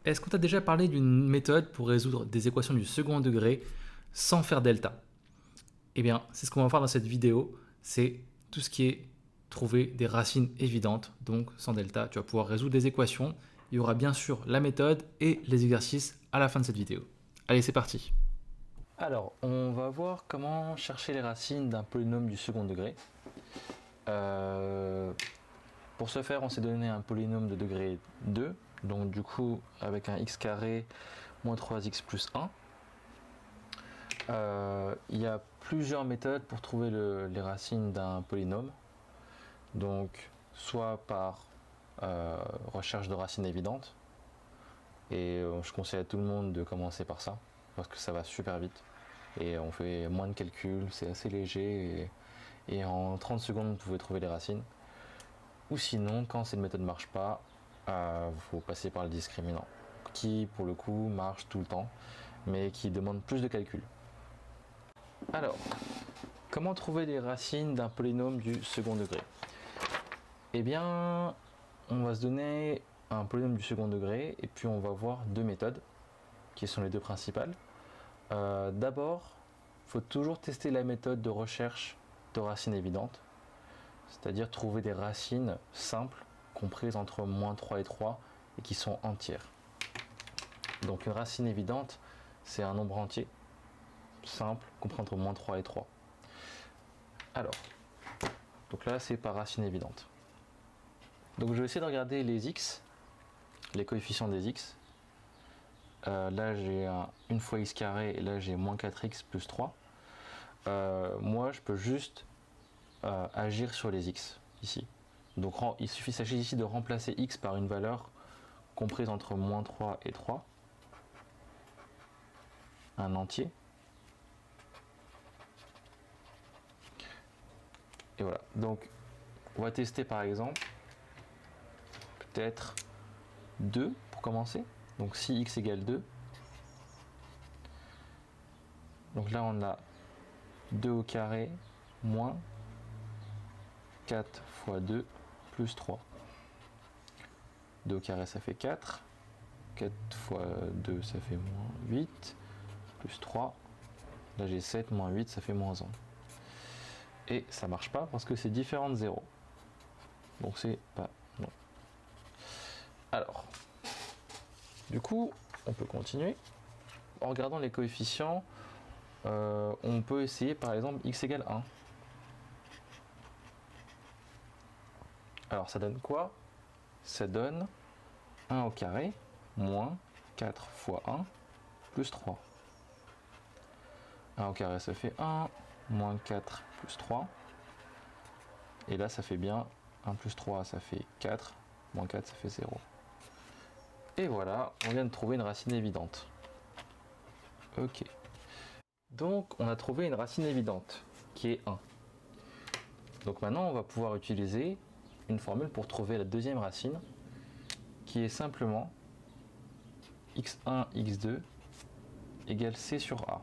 Est-ce qu'on t'a déjà parlé d'une méthode pour résoudre des équations du second degré sans faire delta? Eh bien, c'est ce qu'on va voir dans cette vidéo, c'est tout ce qui est trouver des racines évidentes, donc sans delta, tu vas pouvoir résoudre des équations. Il y aura bien sûr la méthode et les exercices à la fin de cette vidéo. Allez, c'est parti. Alors, on va voir comment chercher les racines d'un polynôme du second degré. Euh, pour ce faire, on s'est donné un polynôme de degré 2, donc du coup avec un x carré moins 3x plus 1. Il y a plusieurs méthodes pour trouver les racines d'un polynôme. Donc, soit par recherche de racines évidentes, et je conseille à tout le monde de commencer par ça, parce que ça va super vite, et on fait moins de calculs, c'est assez léger, et en 30 secondes, vous pouvez trouver les racines. Ou sinon, quand cette méthode ne marche pas, faut passer par le discriminant, qui pour le coup marche tout le temps, mais qui demande plus de calculs. Alors, comment trouver les racines d'un polynôme du second degré? Eh bien, on va se donner un polynôme du second degré et puis on va voir deux méthodes qui sont les deux principales. D'abord, il faut toujours tester la méthode de recherche de racines évidentes, c'est-à-dire trouver des racines simples comprises entre moins 3 et 3 et qui sont entières. Donc une racine évidente, c'est un nombre entier simple compris entre moins 3 et 3. Alors, donc là c'est par racine évidente. Donc je vais essayer de regarder les x, les coefficients des x. Là j'ai une fois x carré et là j'ai moins 4x plus 3. Moi je peux juste agir sur les x ici. Donc il s'agit ici de remplacer x par une valeur comprise entre moins 3 et 3. Un entier. Et voilà. Donc on va tester par exemple peut-être 2 pour commencer. Donc si x égale 2. Donc là on a 2 au carré moins 4 fois 2 plus 3. 2 au carré ça fait 4. 4 fois 2 ça fait moins 8. Plus 3. Là j'ai 7 moins 8 ça fait moins 1. Et ça marche pas parce que c'est différent de 0. Donc c'est pas non. Alors, du coup, on peut continuer. En regardant les coefficients, on peut essayer par exemple x égale 1. Alors ça donne quoi? Ça donne 1 au carré moins 4 fois 1 plus 3. 1 au carré ça fait 1, moins 4 plus 3. Et là ça fait bien 1 plus 3 ça fait 4, moins 4 ça fait 0. Et voilà, on vient de trouver une racine évidente. Ok. Donc on a trouvé une racine évidente qui est 1. Donc maintenant on va pouvoir utiliser une formule pour trouver la deuxième racine qui est simplement x1, x2 égale c sur a.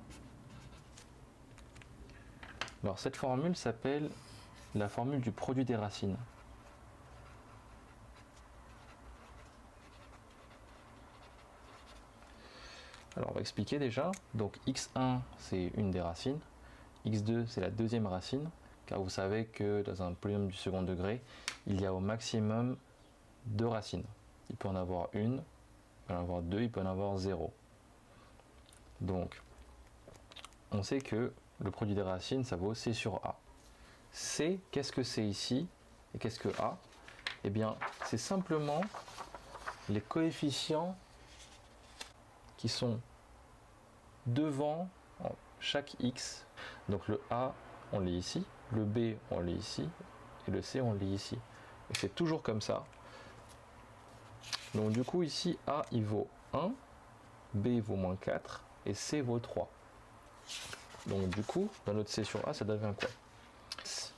Alors cette formule s'appelle la formule du produit des racines. Alors on va expliquer déjà. Donc x1 c'est une des racines, x2 c'est la deuxième racine, car vous savez que dans un polynôme du second degré, il y a au maximum deux racines. Il peut en avoir une, il peut en avoir deux, il peut en avoir zéro. Donc on sait que le produit des racines ça vaut c sur a. C, qu'est-ce que c'est ici et qu'est-ce que a? Eh bien c'est simplement les coefficients qui sont devant chaque x. Donc le a on l'est ici, le b on l'est ici et le c on l'est ici. Et c'est toujours comme ça. Donc du coup ici a il vaut 1, b vaut moins 4 et c vaut 3. Donc du coup dans notre c sur a ça devient quoi?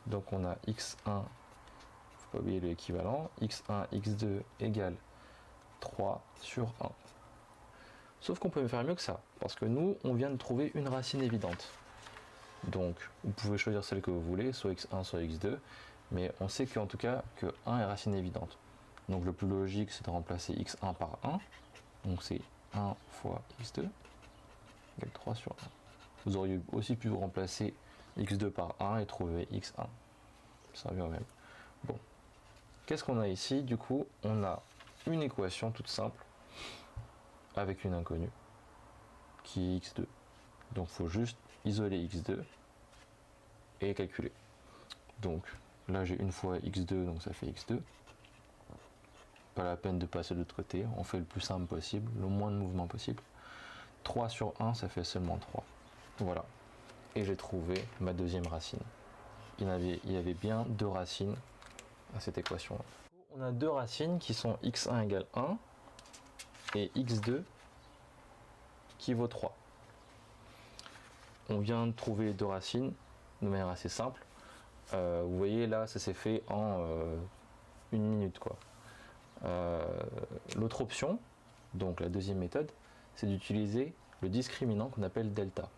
Donc on a x1, faut pas oublier l'équivalent, x1 x2 égale 3 sur 1. Sauf qu'on peut faire mieux que ça, parce que nous, on vient de trouver une racine évidente. Donc, vous pouvez choisir celle que vous voulez, soit x1, soit x2, mais on sait qu'en tout cas, que 1 est racine évidente. Donc le plus logique, c'est de remplacer x1 par 1. Donc c'est 1 fois x2 égale 3 sur 1. Vous auriez aussi pu remplacer x2 par 1 et trouver x1. Ça revient au même. Bon. Qu'est-ce qu'on a ici? Du coup, on a une équation toute simple avec une inconnue qui est x2. Donc il faut juste isoler x2 et calculer. Donc là j'ai une fois x2, donc ça fait x2. Pas la peine de passer de l'autre côté, on fait le plus simple possible, le moins de mouvement possible. 3 sur 1, ça fait seulement 3. Voilà. Et j'ai trouvé ma deuxième racine. Il y avait bien deux racines à cette équation-là. On a deux racines qui sont x1 égale 1 et x2 qui vaut 3. On vient de trouver les deux racines de manière assez simple. Vous voyez là, ça s'est fait en une minute, quoi. L'autre option, donc la deuxième méthode, c'est d'utiliser le discriminant qu'on appelle delta.